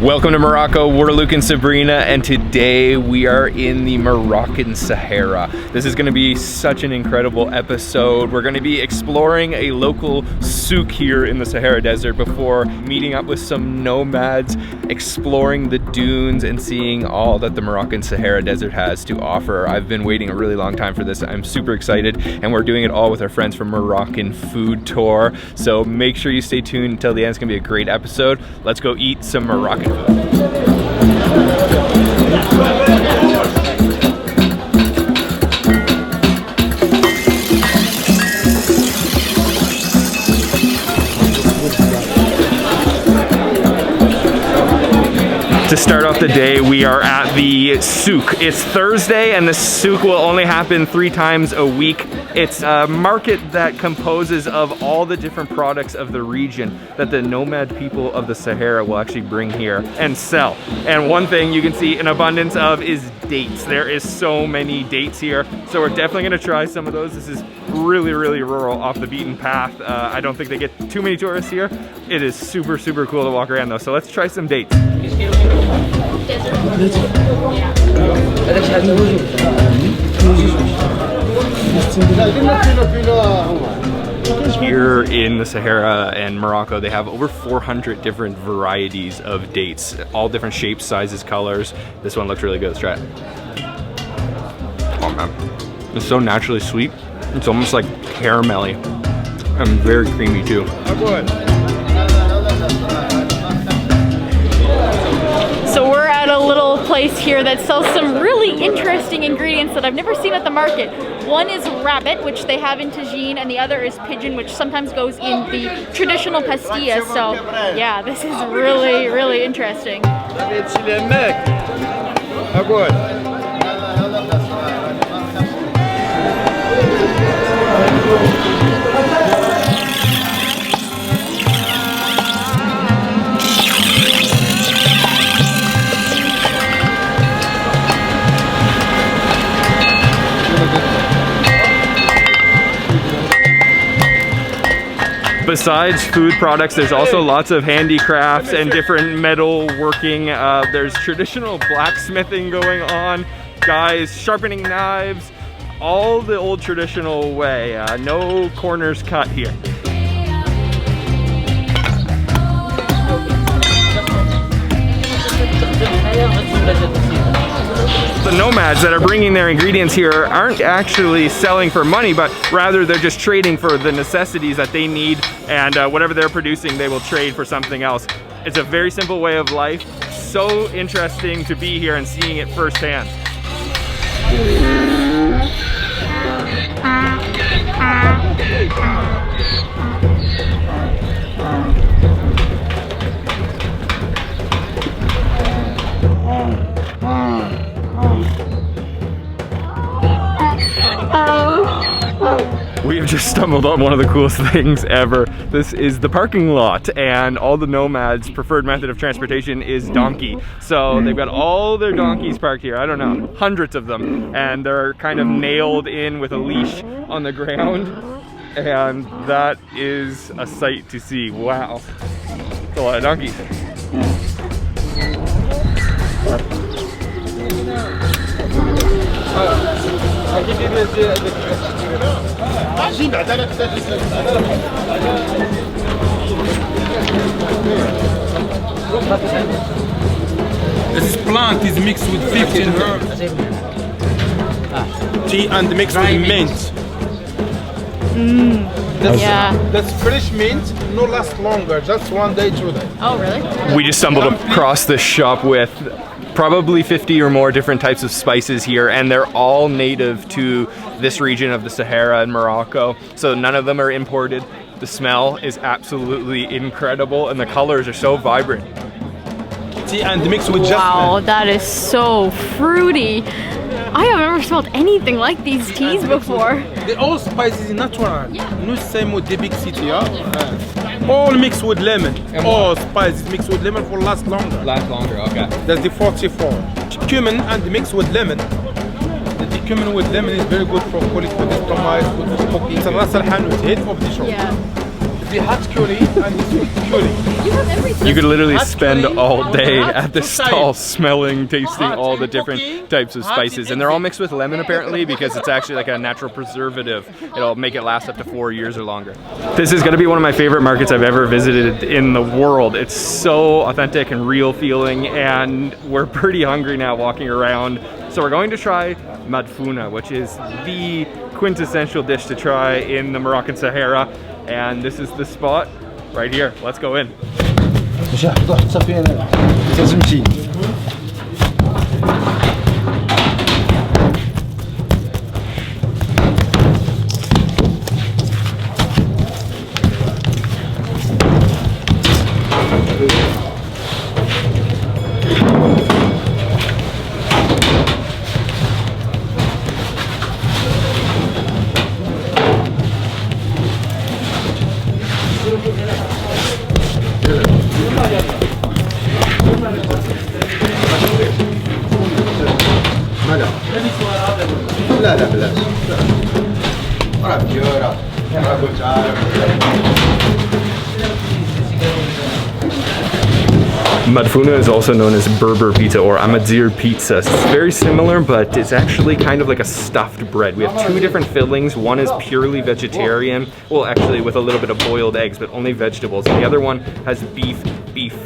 Welcome to Morocco. We're Luke and Sabrina, and today we are in the Moroccan Sahara. This is going to be such an incredible episode. We're going to be exploring a local souk here in the Sahara Desert before meeting up with some nomads, exploring the dunes, and seeing all that the Moroccan Sahara Desert has to offer. I've been waiting a really long time for this. I'm super excited, and we're doing it all with our friends from Moroccan Food Tour. So make sure you stay tuned until the end. It's going to be a great episode. Let's go eat some Moroccan food. To start off the day, we are at the souk. It's Thursday, and the souk will only happen 3 times a week. It's a market that composes of all the different products of the region that the nomad people of the Sahara will actually bring here and sell. And one thing you can see an abundance of is dates. There is so many dates here, so we're definitely gonna try some of those. This is really, really rural, off the beaten path. I don't think they get too many tourists here. It is super, super cool to walk around though, so let's try some dates. Here in the Sahara and Morocco, they have over 400 different varieties of dates, all different shapes, sizes, colors. This one looks really good. Let's try it. Oh man, it's so naturally sweet. It's almost like caramelly and very creamy too. So we're at a little place here that sells some really interesting ingredients that I've never seen at the market. One is rabbit, which they have in tagine, and the other is pigeon, which sometimes goes in the traditional pastillas. So yeah, this is really, really interesting. Besides food products, there's also lots of handicrafts and different metal working. There's traditional blacksmithing going on, guys sharpening knives, all the old traditional way. No corners cut here. The nomads that are bringing their ingredients here aren't actually selling for money, but rather they're just trading for the necessities that they need, and whatever they're producing they will trade for something else. It's a very simple way of life. So interesting to be here and seeing it firsthand. We have just stumbled on one of the coolest things ever. This is the parking lot, and all the nomads' preferred method of transportation is donkey. So they've got all their donkeys parked here, I don't know, hundreds of them, and they're kind of nailed in with a leash on the ground, and that is a sight to see. Wow, that's a lot of donkeys. This plant is mixed with 15 herbs, tea, and mixed with mint. That's fresh mint, no last longer, just 1 day, 2 days. Oh, really? We just stumbled across this shop with probably 50 or more different types of spices here, and they're all native to this region of the Sahara and Morocco, so none of them are imported. The smell is absolutely incredible, and the colors are so vibrant. Tea and mixed with jasmine. Wow, that is so fruity. I have never smelled anything like these teas before. The all spices is natural. No same with the big city. All mixed with lemon. All spices mixed with lemon for last longer. Last longer, okay. That's the 44. Cumin and mixed with lemon. The cumin with lemon is very good for colic, for the stomach, good for cooking. It's a ras al hanut, head of the shop. Yeah. the hot curry and the sweet curry. You have everything. You could literally Hot spend curry, all day hot at this outside. stall smelling, tasting Hot all the in different cooking, types of hot spices. in And they're all everything. mixed with lemon apparently because it's actually like a natural preservative. It'll make it last up to 4 years or longer. This is gonna be one of my favorite markets I've ever visited in the world. It's so authentic and real feeling, and we're pretty hungry now walking around. So we're going to try Medfouna, which is the quintessential dish to try in the Moroccan Sahara. And this is the spot right here. Let's go in. لا لا بلاش راه بيورة راه قلت عارف. Medfouna is also known as Berber Pizza or Amazigh pizza. It's very similar, but it's actually kind of like a stuffed bread. We have two different fillings. One is purely vegetarian, well actually with a little bit of boiled eggs, but only vegetables. And the other one has beef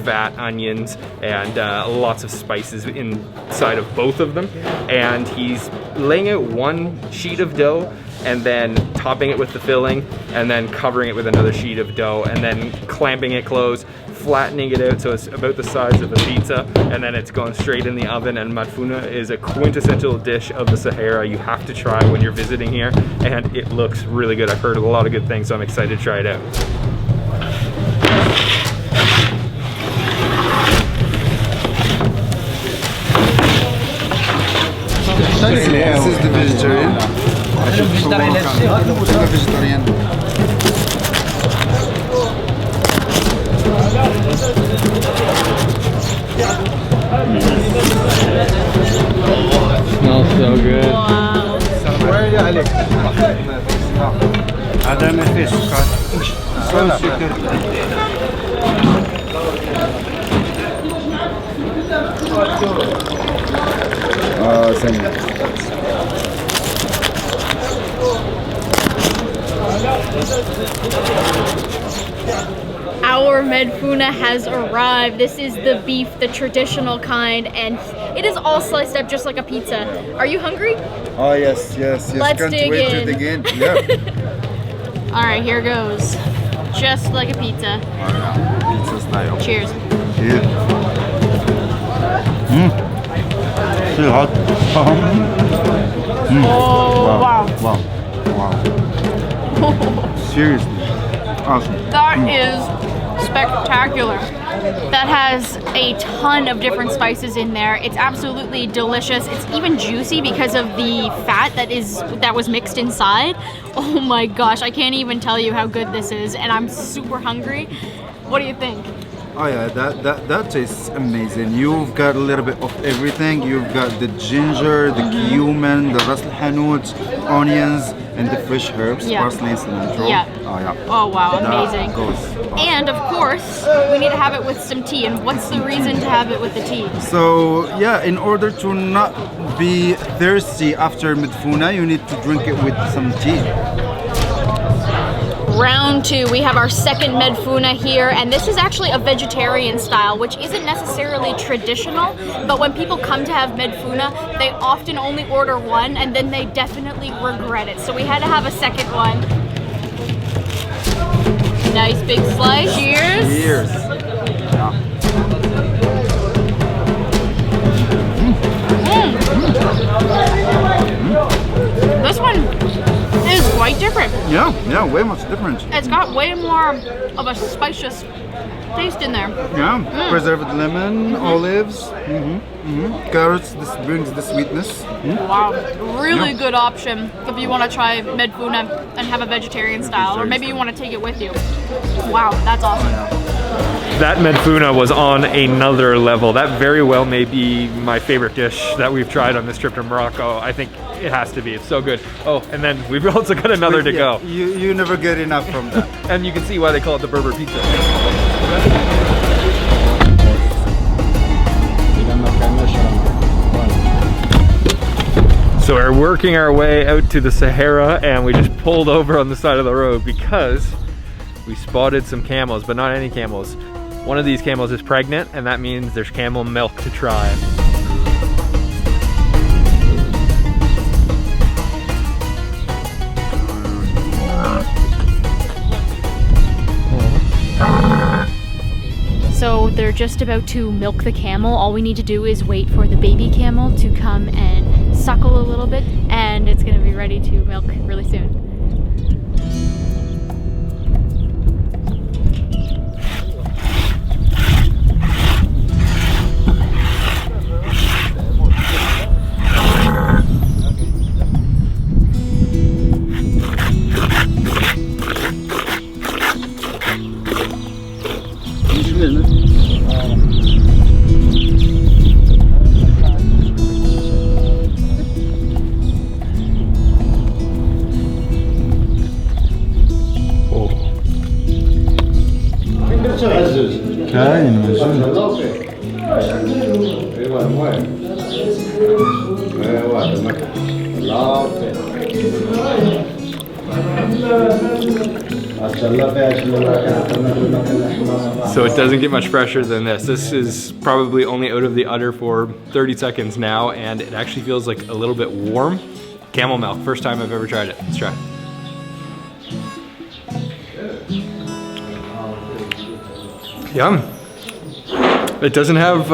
fat, onions, and lots of spices inside of both of them. And he's laying out one sheet of dough and then topping it with the filling and then covering it with another sheet of dough and then clamping it closed, flattening it out so it's about the size of a pizza, and then it's going straight in the oven. And Medfouna is a quintessential dish of the Sahara. You have to try when you're visiting here, and it looks really good. I've heard a lot of good things, so I'm excited to try it out. This is the vegetarian. Vegetarian. Smells so good. هذا ما فيش سكر. Our Medfouna has arrived. This is the beef, the traditional kind, and it is all sliced up just like a pizza. Are you hungry? Oh yes, yes, yes. Let's Can't dig wait in. to dig in. Yeah. All right, here goes. Just like a pizza. Pizza style. Cheers. Yeah. Still hot. Oh, wow. Wow. Wow. Seriously. Awesome. That is spectacular. That has a ton of different spices in there. It's absolutely delicious. It's even juicy because of the fat that was mixed inside. Oh my gosh, I can't even tell you how good this is, and I'm super hungry. What do you think? Oh yeah, that tastes amazing. You've got a little bit of everything. You've got the ginger, the cumin, the ras al hanout, onions, and the fresh herbs, Yeah. parsley and cilantro. Yeah. Oh yeah. Oh wow, That amazing. goes. And of course, we need to have it with some tea. And what's the reason to have it with the tea? So yeah, in order to not be thirsty after Medfouna, you need to drink it with some tea. Round two, we have our second Medfouna here, and this is actually a vegetarian style, which isn't necessarily traditional, but when people come to have Medfouna, they often only order one, and then they definitely regret it. So we had to have a second one. Nice big slice. Cheers. Cheers. Yeah. This one is quite different. Yeah, way much different. It's got way more of a spicious taste in there. Yeah, preserved lemon, olives, carrots. This brings the sweetness. Wow, really good option if you want to try Medfouna and have a vegetarian style, or maybe you want to take it with you. Wow, that's awesome. That medfouna was on another level. That very well may be my favorite dish that we've tried on this trip to Morocco. I think it has to be. It's so good. Oh, and then we've also got another to go. You never get enough from that. And you can see why they call it the Berber Pizza. So we're working our way out to the Sahara, and we just pulled over on the side of the road because we spotted some camels, but not any camels. One of these camels is pregnant, and that means there's camel milk to try. So they're just about to milk the camel. All we need to do is wait for the baby camel to come and suckle a little bit, and it's gonna be ready to milk really soon. So it doesn't get much fresher than this. This is probably only out of the udder for 30 seconds now, and it actually feels like a little bit warm. Camel milk, first time I've ever tried it. Let's try. Yum. It doesn't have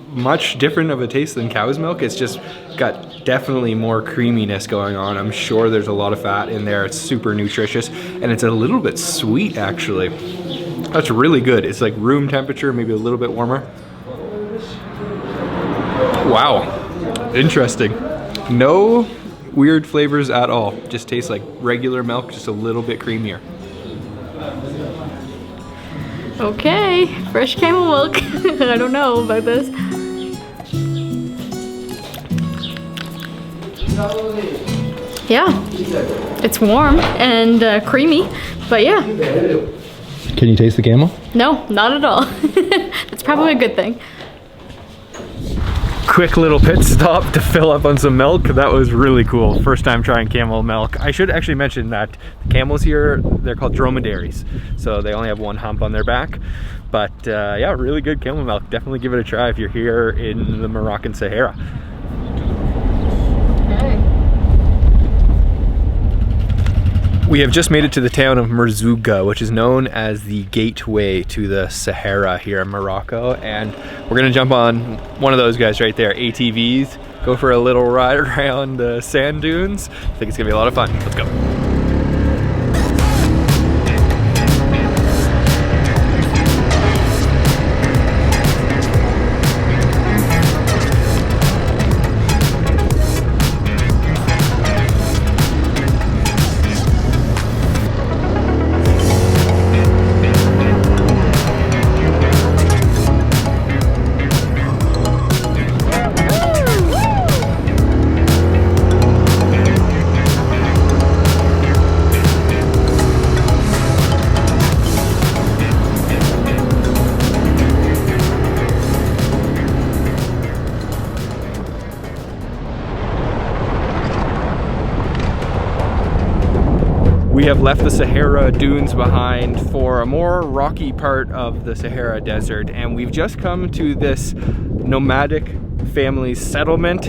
much different of a taste than cow's milk. It's just got definitely more creaminess going on. I'm sure there's a lot of fat in there. It's super nutritious, and it's a little bit sweet actually. That's really good. It's like room temperature, maybe a little bit warmer. Wow, interesting. No weird flavors at all. Just tastes like regular milk, just a little bit creamier. Okay, fresh camel milk. I don't know about this. Yeah, it's warm and creamy, but yeah. Can you taste the camel? No, not at all. That's probably a good thing. Quick little pit stop to fill up on some milk. That was really cool. First time trying camel milk. I should actually mention that the camels here, they're called dromedaries. So they only have one hump on their back. But yeah, really good camel milk. Definitely give it a try if you're here in the Moroccan Sahara. We have just made it to the town of Marzoug, which is known as the gateway to the Sahara here in Morocco. And we're gonna jump on one of those guys right there, ATVs, go for a little ride around the sand dunes. I think it's gonna be a lot of fun. Let's go. We have left the Sahara dunes behind for a more rocky part of the Sahara Desert, and we've just come to this nomadic family settlement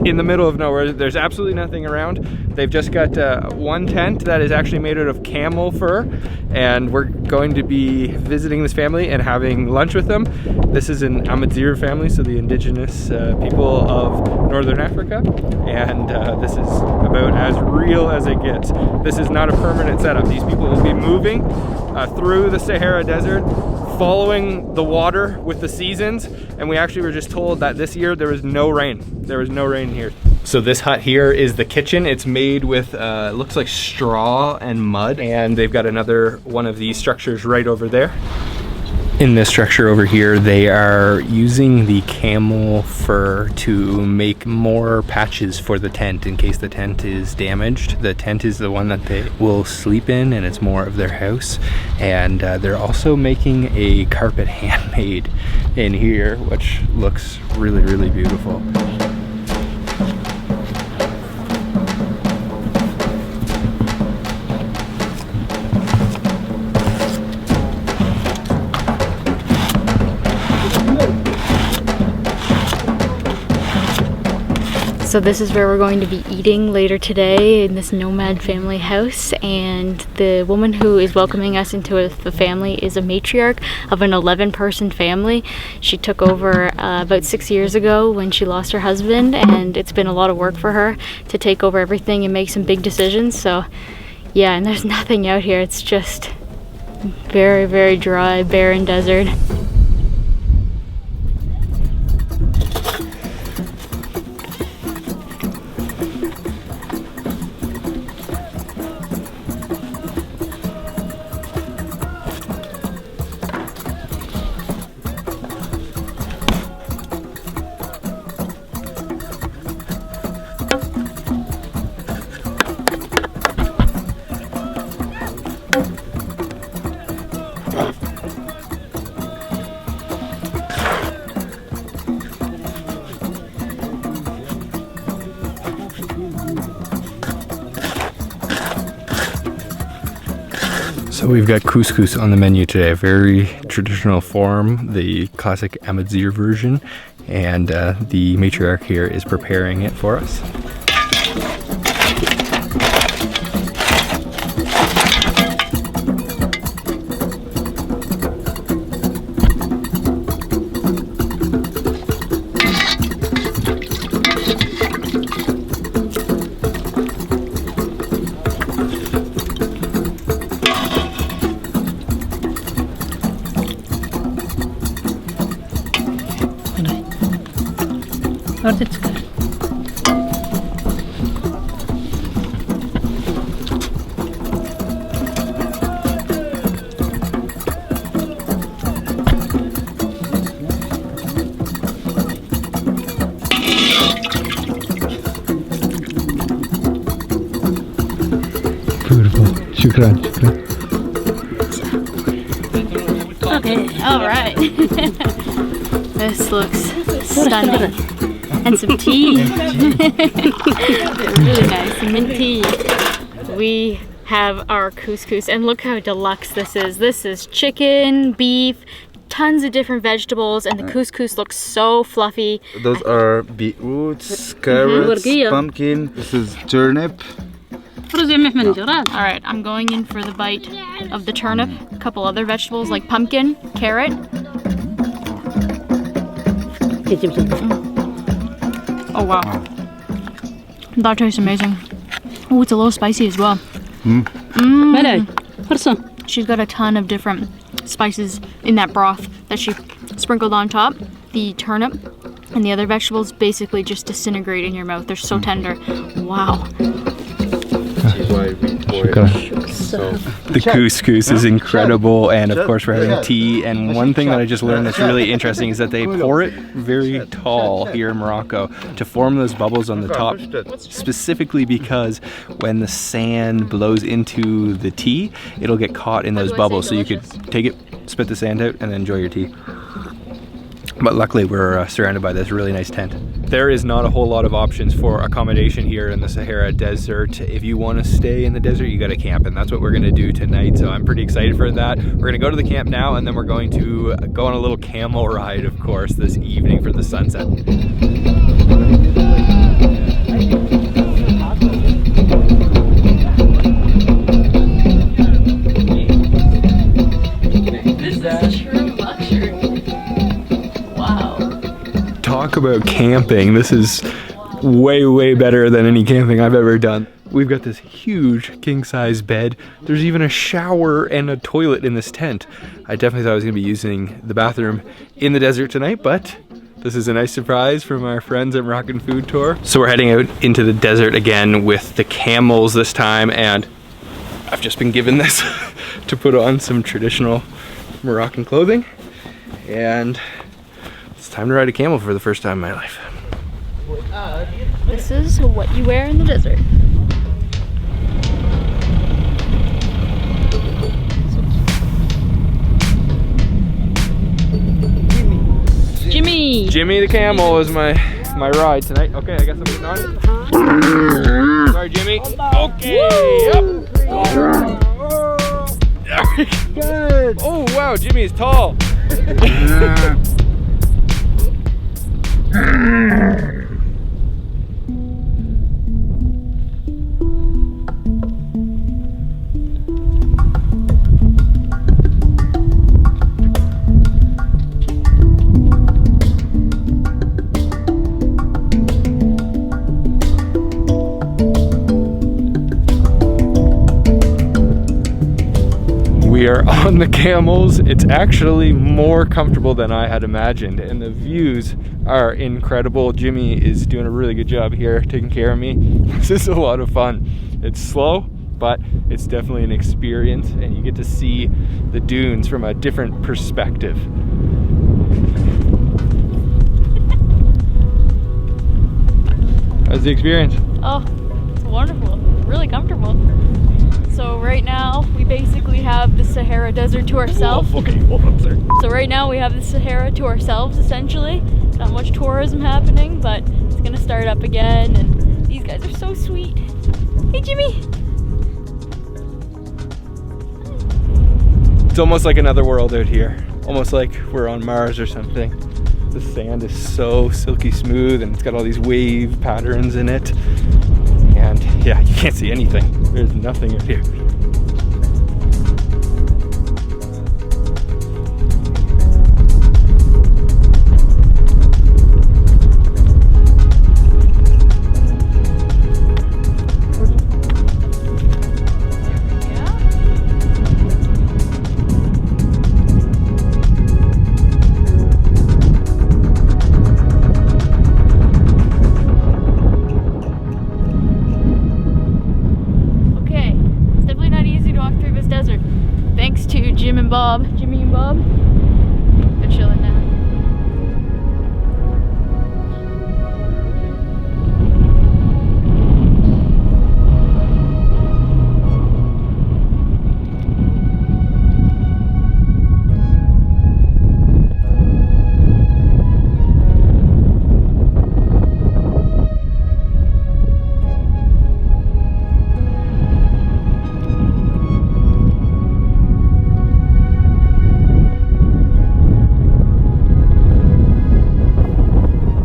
in the middle of nowhere. There's absolutely nothing around. They've just got one tent that is actually made out of camel fur, and we're going to be visiting this family and having lunch with them. This is an Amazigh family, so the indigenous people of Northern Africa, and this is about as real as it gets. This is not a permanent setup. These people will be moving through the Sahara Desert, following the water with the seasons, and we actually were just told that this year there was no rain. There was no rain here. So this hut here is the kitchen. It's made with, looks like straw and mud, and they've got another one of these structures right over there. In this structure over here, they are using the camel fur to make more patches for the tent in case the tent is damaged. The tent is the one that they will sleep in, and it's more of their house. And they're also making a carpet handmade in here, which looks really, really beautiful. So this is where we're going to be eating later today, in this Nomad family house, and the woman who is welcoming us into the family is a matriarch of an 11-person family. She took over about 6 years ago when she lost her husband, and it's been a lot of work for her to take over everything and make some big decisions. So yeah, and there's nothing out here. It's just very, very dry, barren desert. So we've got couscous on the menu today, a very traditional form, the classic Amazigh version, and the matriarch here is preparing it for us. Beautiful. Shukran. Okay, all right. This looks stunning. And some tea. Really nice, mint tea. We have our couscous, and look how deluxe this is. This is chicken, beef, tons of different vegetables, and the couscous looks so fluffy. Those are beetroots, carrots, pumpkin. This is turnip. All right, I'm going in for the bite of the turnip. A couple other vegetables like pumpkin, carrot. Oh wow, that tastes amazing. Oh, it's a little spicy as well. She's got a ton of different spices in that broth that she sprinkled on top. The turnip and the other vegetables basically just disintegrate in your mouth. They're so tender. Wow. The couscous is incredible, and of course we're having tea. And one thing that I just learned that's really interesting is that they pour it very tall here in Morocco to form those bubbles on the top, specifically because when the sand blows into the tea, it'll get caught in those bubbles. So you could take it, spit the sand out, and then enjoy your tea. But luckily we're surrounded by this really nice tent. There is not a whole lot of options for accommodation here in the Sahara Desert. If you want to stay in the desert, you got to camp, and that's what we're going to do tonight. So I'm pretty excited for that. We're going to go to the camp now, and then we're going to go on a little camel ride, of course, this evening for the sunset. Talk about camping. This is way, way better than any camping I've ever done. We've got this huge king-size bed. There's even a shower and a toilet in this tent. I definitely thought I was going to be using the bathroom in the desert tonight, but this is a nice surprise from our friends at Moroccan Food Tour. So we're heading out into the desert again with the camels this time, and I've just been given this to put on some traditional Moroccan clothing. and it's time to ride a camel for the first time in my life. This is what you wear in the desert. Jimmy! Jimmy the camel is my ride tonight. Okay, I guess I'm getting on. Sorry, Jimmy. Okay, yep. Good. Oh wow, Jimmy is tall. We are on the camels. It's actually more comfortable than I had imagined, and the views are incredible. Jimmy is doing a really good job here, taking care of me. This is a lot of fun. It's slow, but it's definitely an experience, and you get to see the dunes from a different perspective. How's the experience? Oh, it's wonderful. Really comfortable. So right now we basically have the Sahara Desert to ourselves. Okay, hold up, sir. So right now we have the Sahara to ourselves essentially. Not much tourism happening, but it's gonna start up again, and these guys are so sweet. Hey Jimmy! It's almost like another world out here. Almost like we're on Mars or something. The sand is so silky smooth, and it's got all these wave patterns in it. And yeah, you can't see anything. There's nothing out here. Jimmy and Bob, they're chilling now.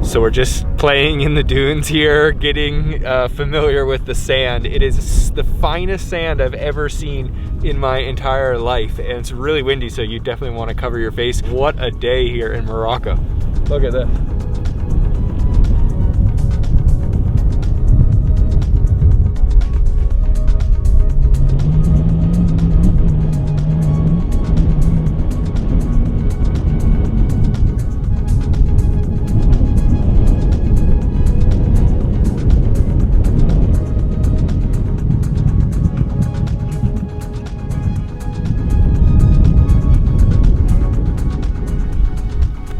So we're just playing in the dunes here, getting familiar with the sand. It is the finest sand I've ever seen in my entire life, and it's really windy, so you definitely want to cover your face. What a day here in Morocco. Look at this.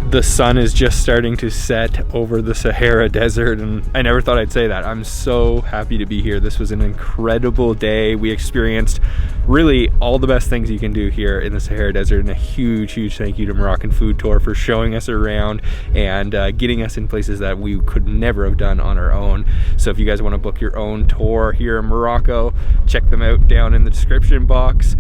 The sun is just starting to set over the Sahara Desert, and I never thought I'd say that. I'm so happy to be here. This was an incredible day. We experienced really all the best things you can do here in the Sahara Desert, and a huge thank you to Moroccan Food Tour for showing us around and getting us in places that we could never have done on our own. So if you guys want to book your own tour here in Morocco, check them out down in the description box.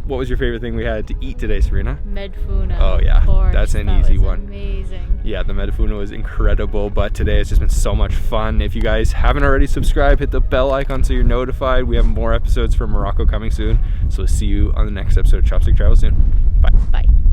What was your favorite thing we had to eat today, Serena? Medfouna. Oh yeah, of course. That's an That easy was one. Amazing. Yeah, the Medfouna was incredible, but today it's just been so much fun. If you guys haven't already subscribed, hit the bell icon so you're notified. We have more episodes from Morocco coming soon, so we'll see you on the next episode of Chopstick Travel soon. Bye. Bye.